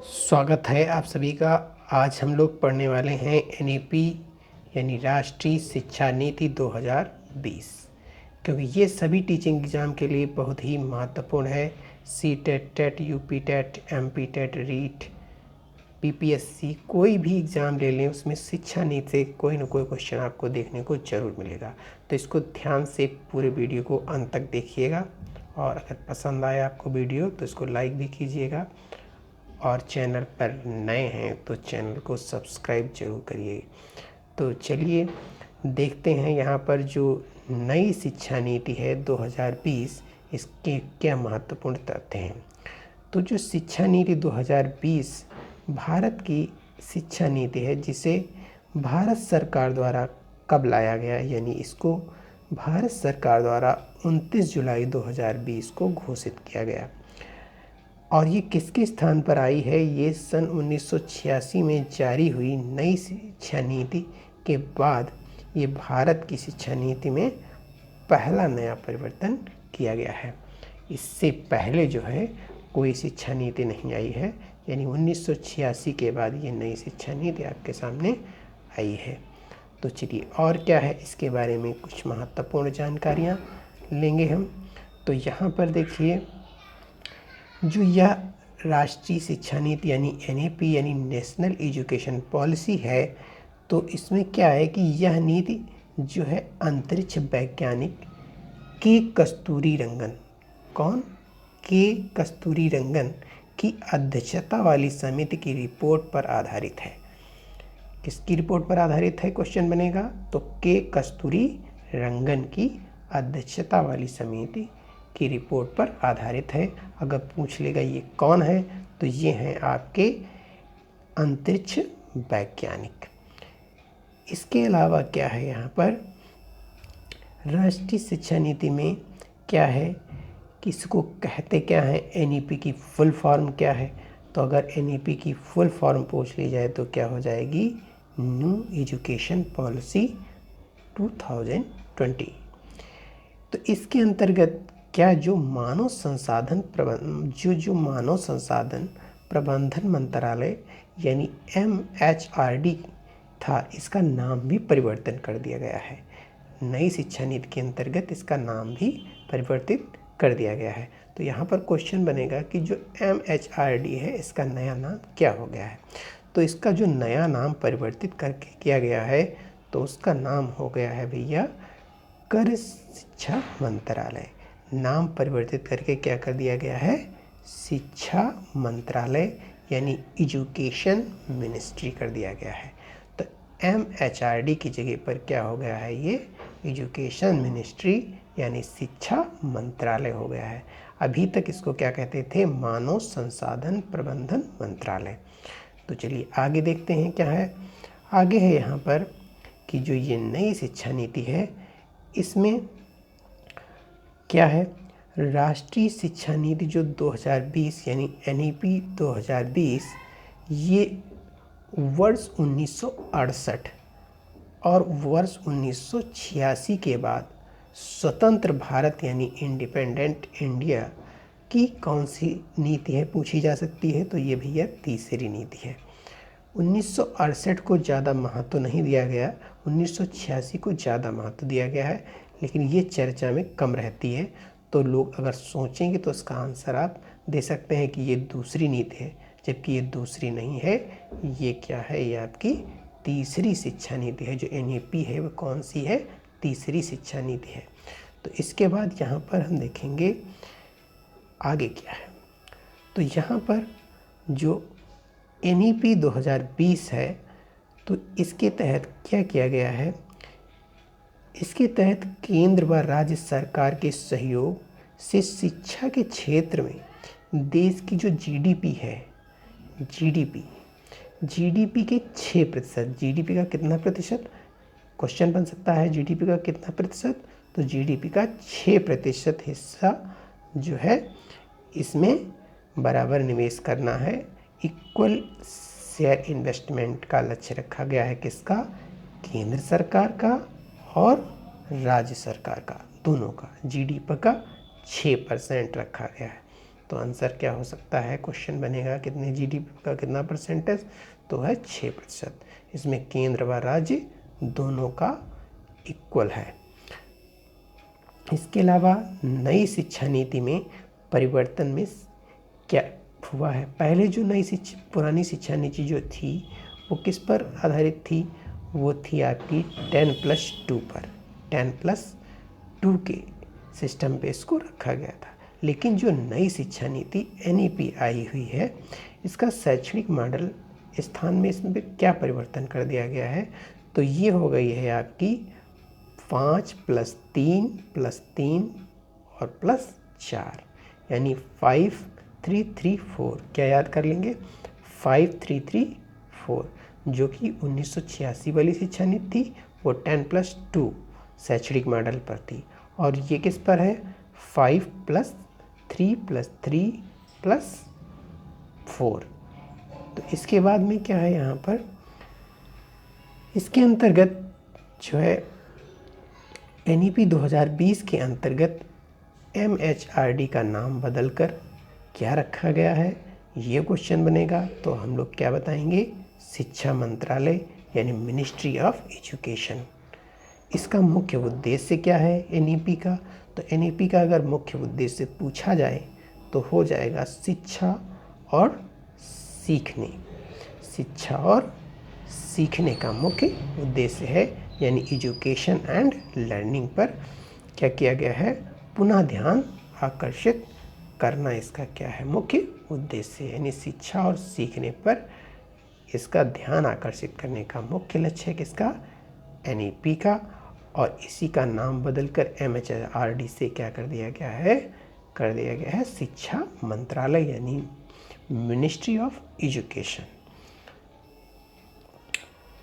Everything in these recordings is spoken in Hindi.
स्वागत है आप सभी का। आज हम लोग पढ़ने वाले हैं एनईपी यानी राष्ट्रीय शिक्षा नीति 2020, क्योंकि ये सभी टीचिंग एग्ज़ाम के लिए बहुत ही महत्वपूर्ण है। CTET, TET, UP TET, MP TET, REET, PPSC, कोई भी एग्ज़ाम ले लें उसमें शिक्षा नीति से कोई ना कोई क्वेश्चन आपको देखने को ज़रूर मिलेगा। तो इसको ध्यान से पूरे वीडियो को अंत तक देखिएगा, और अगर पसंद आए आपको वीडियो तो इसको लाइक भी कीजिएगा, और चैनल पर नए हैं तो चैनल को सब्सक्राइब जरूर करिए। तो चलिए देखते हैं यहाँ पर जो नई शिक्षा नीति है 2020, इसके क्या महत्वपूर्ण तथ्य हैं। तो जो शिक्षा नीति 2020 भारत की शिक्षा नीति है, जिसे भारत सरकार द्वारा कब लाया गया, यानी इसको भारत सरकार द्वारा 29 जुलाई 2020 को घोषित किया गया। और ये किसके स्थान पर आई है? ये सन 1986 में जारी हुई नई शिक्षा नीति के बाद ये भारत की शिक्षा नीति में पहला नया परिवर्तन किया गया है। इससे पहले जो है कोई शिक्षा नीति नहीं आई है, यानी 1986 के बाद ये नई शिक्षा नीति आपके सामने आई है। तो चलिए और क्या है इसके बारे में कुछ महत्वपूर्ण जानकारियाँ लेंगे हम। तो यहाँ पर देखिए, जो यह राष्ट्रीय शिक्षा नीति यानी एनईपी यानी नेशनल एजुकेशन पॉलिसी है, तो इसमें क्या है कि यह नीति जो है अंतरिक्ष वैज्ञानिक के कस्तूरीरंगन, कौन? के कस्तूरीरंगन की अध्यक्षता वाली समिति की रिपोर्ट पर आधारित है। किसकी रिपोर्ट पर आधारित है क्वेश्चन बनेगा? तो के कस्तूरीरंगन की अध्यक्षता वाली समिति की रिपोर्ट पर आधारित है। अगर पूछ लेगा ये कौन है, तो ये हैं आपके अंतरिक्ष वैज्ञानिक। इसके अलावा क्या है यहाँ पर राष्ट्रीय शिक्षा नीति में क्या है, किसको कहते क्या है, एनईपी की फुल फॉर्म क्या है? तो अगर एनईपी की फुल फॉर्म पूछ ली जाए तो क्या हो जाएगी? New education policy 2020। तो इसके अंतर्गत क्या जो मानव संसाधन प्रबंधन मंत्रालय यानी MHRD था, इसका नाम भी परिवर्तन कर दिया गया है। नई शिक्षा नीति के अंतर्गत इसका नाम भी परिवर्तित कर दिया गया है। तो यहाँ पर क्वेश्चन बनेगा कि जो MHRD है इसका नया नाम क्या हो गया है? तो इसका जो नया नाम परिवर्तित करके किया गया है, तो उसका नाम हो गया है भैया कर शिक्षा मंत्रालय। नाम परिवर्तित करके क्या कर दिया गया है? शिक्षा मंत्रालय यानी एजुकेशन मिनिस्ट्री कर दिया गया है। तो MHRD की जगह पर क्या हो गया है? ये एजुकेशन मिनिस्ट्री यानी शिक्षा मंत्रालय हो गया है। अभी तक इसको क्या कहते थे? मानव संसाधन प्रबंधन मंत्रालय। तो चलिए आगे देखते हैं क्या है। आगे है यहाँ पर कि जो ये नई शिक्षा नीति है, इसमें क्या है? राष्ट्रीय शिक्षा नीति जो 2020 यानी एनईपी 2020, ये वर्ष 1968 और वर्ष 1986 के बाद स्वतंत्र भारत यानी इंडिपेंडेंट इंडिया की कौन सी नीति है पूछी जा सकती है? तो ये भैया तीसरी नीति है। 1968 को ज़्यादा महत्व नहीं दिया गया, 1986 को ज़्यादा महत्व दिया गया है, लेकिन ये चर्चा में कम रहती है। तो लोग अगर सोचेंगे तो इसका आंसर आप दे सकते हैं कि ये दूसरी नीति है, जबकि ये दूसरी नहीं है। ये क्या है? ये आपकी तीसरी शिक्षा नीति है। जो एनईपी है वो कौन सी है? तीसरी शिक्षा नीति है। तो इसके बाद यहाँ पर हम देखेंगे आगे क्या है। तो यहाँ पर जो एनईपी 2020 है, तो इसके तहत क्या किया गया है? इसके तहत केंद्र व राज्य सरकार के सहयोग से शिक्षा के क्षेत्र में देश की जो जीडीपी है, जीडीपी के 6%, जीडीपी का कितना प्रतिशत? क्वेश्चन बन सकता है जीडीपी का कितना प्रतिशत? तो जीडीपी का 6% हिस्सा जो है इसमें बराबर निवेश करना है। इक्वल शेयर इन्वेस्टमेंट का लक्ष्य रखा गया है। किसका? केंद्र सरकार का और राज्य सरकार का, दोनों का। जीडीपी का 6% रखा गया है। तो आंसर क्या हो सकता है, क्वेश्चन बनेगा कितने जीडीपी का कितना परसेंटेज, तो है 6%। इसमें केंद्र व राज्य दोनों का इक्वल है। इसके अलावा नई शिक्षा नीति में परिवर्तन में क्या हुआ है। पहले जो पुरानी शिक्षा नीति जो थी वो किस पर आधारित थी, वो थी आपकी 10+2 पर, 10+2 के सिस्टम पे इसको रखा गया था। लेकिन जो नई शिक्षा नीति NEP आई हुई है, इसका शैक्षणिक मॉडल स्थान में इसमें क्या परिवर्तन कर दिया गया है, तो ये हो गई है आपकी 5+3+3 और +4 यानी 5-3-3-4। क्या याद कर लेंगे, 5-3-3-4, जो कि 1986 वाली शिक्षा नीति थी, वो 10+2 शैक्षणिक मॉडल पर थी। और ये किस पर है, 5+3+3+4। तो इसके बाद में क्या है यहाँ पर, इसके अंतर्गत जो है NEP 2020 के अंतर्गत MHRD का नाम बदलकर क्या रखा गया है, ये क्वेश्चन बनेगा। तो हम लोग क्या बताएंगे, शिक्षा मंत्रालय यानी मिनिस्ट्री ऑफ एजुकेशन। इसका मुख्य उद्देश्य क्या है NEP का, तो NEP का अगर मुख्य उद्देश्य पूछा जाए तो हो जाएगा शिक्षा और सीखने। शिक्षा और सीखने का मुख्य उद्देश्य है, यानी एजुकेशन एंड लर्निंग पर क्या किया गया है, पुनः ध्यान आकर्षित करना इसका क्या है, मुख्य उद्देश्य। यानी शिक्षा और सीखने पर इसका ध्यान आकर्षित करने का मुख्य लक्ष्य है किसका, NEP का। और इसी का नाम बदलकर MHRD से क्या कर दिया गया है, शिक्षा मंत्रालय यानी मिनिस्ट्री ऑफ एजुकेशन।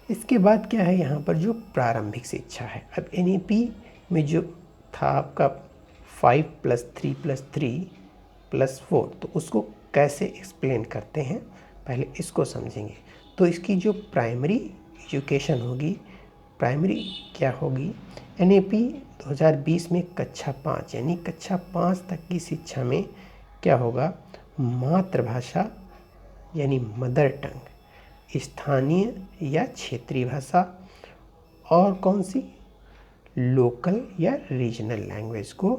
इसके बाद क्या है यहाँ पर, जो प्रारंभिक शिक्षा है। अब NEP में जो था आपका 5+3+3+4, तो उसको कैसे एक्सप्लेन करते हैं, पहले इसको समझेंगे। तो इसकी जो प्राइमरी एजुकेशन होगी, प्राइमरी क्या होगी, NEP 2020 में कक्षा 5 यानी कक्षा 5 तक की शिक्षा में क्या होगा, मातृभाषा यानी मदर टंग, स्थानीय या क्षेत्रीय भाषा, और कौन सी, लोकल या रीजनल लैंग्वेज को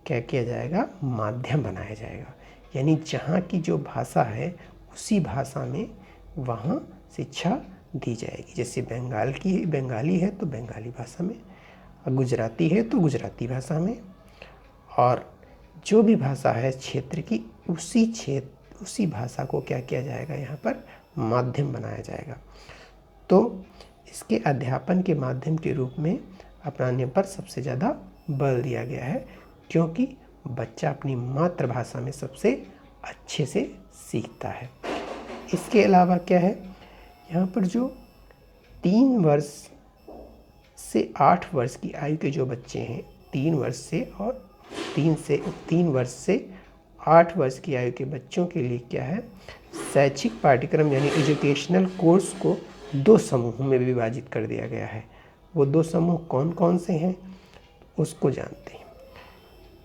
क्या किया जाएगा, माध्यम बनाया जाएगा। यानी जहाँ की जो भाषा है उसी भाषा में वहाँ शिक्षा दी जाएगी। जैसे बंगाली है तो बंगाली भाषा में, गुजराती है तो गुजराती भाषा में, और जो भी भाषा है क्षेत्र की उसी भाषा को क्या किया जाएगा, यहाँ पर माध्यम बनाया जाएगा। तो इसके अध्यापन के माध्यम के रूप में अपनाने पर सबसे ज़्यादा बल दिया गया है, क्योंकि बच्चा अपनी मातृभाषा में सबसे अच्छे से सीखता है। इसके अलावा क्या है, यहाँ पर जो 3 वर्ष से 8 वर्ष की आयु के जो बच्चे हैं, 3 वर्ष से 8 वर्ष की आयु के बच्चों के लिए क्या है, शैक्षिक पाठ्यक्रम यानी एजुकेशनल कोर्स को 2 समूहों में विभाजित कर दिया गया है। वो 2 समूह कौन कौन से हैं उसको जानते हैं।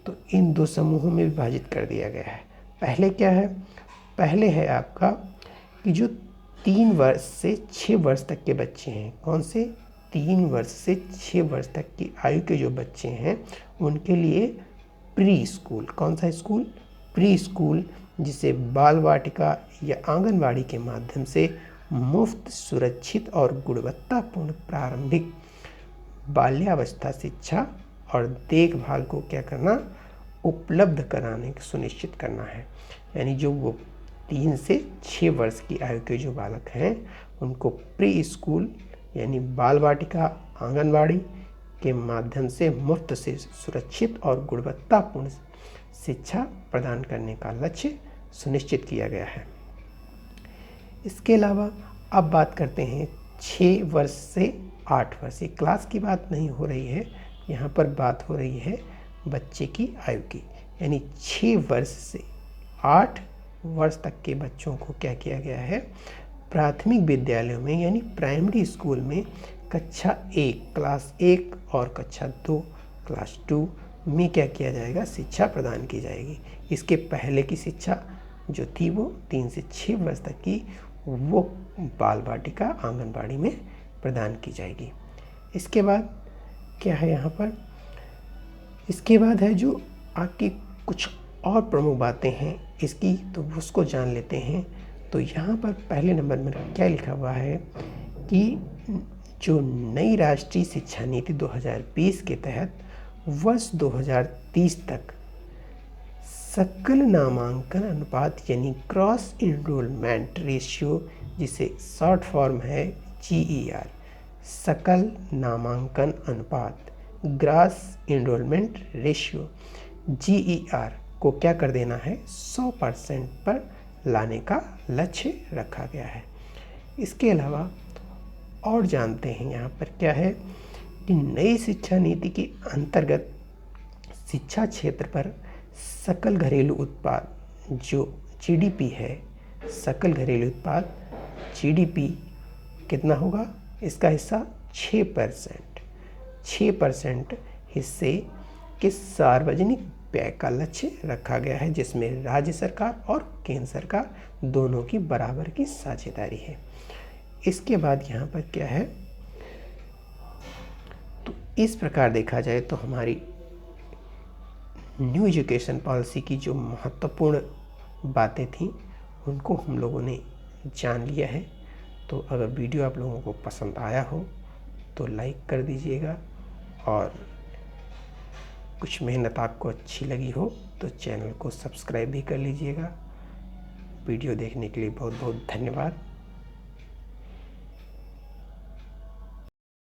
तो इन 2 समूहों में विभाजित कर दिया गया है। पहले क्या है, पहले है आपका कि जो 3 वर्ष से 6 वर्ष तक के बच्चे हैं, कौन से, 3 वर्ष से 6 वर्ष तक की आयु के जो बच्चे हैं उनके लिए प्री स्कूल, कौन सा स्कूल, प्री स्कूल, जिसे बाल वाटिका या आंगनवाड़ी के माध्यम से मुफ्त, सुरक्षित और गुणवत्तापूर्ण प्रारंभिक बाल्यावस्था शिक्षा और देखभाल को क्या करना, उपलब्ध कराने सुनिश्चित करना है। यानी जो वो 3 से 6 वर्ष की आयु के जो बालक हैं उनको प्री स्कूल यानी बाल वाटिका, आंगनवाड़ी के माध्यम से मुफ्त से सुरक्षित और गुणवत्तापूर्ण शिक्षा प्रदान करने का लक्ष्य सुनिश्चित किया गया है। इसके अलावा अब बात करते हैं 6 वर्ष से 8 वर्ष, ये क्लास की बात नहीं हो रही है, यहाँ पर बात हो रही है बच्चे की आयु की। यानी 6 वर्ष से 8 वर्ष तक के बच्चों को क्या किया गया है, प्राथमिक विद्यालयों में यानी प्राइमरी स्कूल में कक्षा 1 क्लास 1 और कक्षा 2 क्लास 2 में क्या किया जाएगा, शिक्षा प्रदान की जाएगी। इसके पहले की शिक्षा जो थी वो 3 से 6 वर्ष तक की, वो बाल वाटिका आंगनबाड़ी में प्रदान की जाएगी। इसके बाद क्या है यहाँ पर, इसके बाद है जो आपकी कुछ और प्रमुख बातें हैं इसकी, तो उसको जान लेते हैं। तो यहाँ पर पहले नंबर में क्या लिखा हुआ है कि जो नई राष्ट्रीय शिक्षा नीति 2020 के तहत वर्ष 2030 तक सकल नामांकन अनुपात यानी क्रॉस इनरोलमेंट रेशियो, जिसे शॉर्ट फॉर्म है GER, सकल नामांकन अनुपात, ग्रास इनरोलमेंट रेशियो GER को क्या कर देना है, 100% पर लाने का लक्ष्य रखा गया है। इसके अलावा और जानते हैं यहाँ पर क्या है कि नई शिक्षा नीति के अंतर्गत शिक्षा क्षेत्र पर सकल घरेलू उत्पाद जो GDP है, सकल घरेलू उत्पाद GDP कितना होगा, इसका हिस्सा 6% हिस्से के सार्वजनिक व्यय का लक्ष्य रखा गया है, जिसमें राज्य सरकार और केंद्र सरकार दोनों की बराबर की साझेदारी है। इसके बाद यहाँ पर क्या है, तो इस प्रकार देखा जाए तो हमारी न्यू एजुकेशन पॉलिसी की जो महत्वपूर्ण बातें थी उनको हम लोगों ने जान लिया है। तो अगर वीडियो आप लोगों को पसंद आया हो तो लाइक कर दीजिएगा, और कुछ मेहनत आपको अच्छी लगी हो तो चैनल को सब्सक्राइब भी कर लीजिएगा। वीडियो देखने के लिए बहुत बहुत धन्यवाद।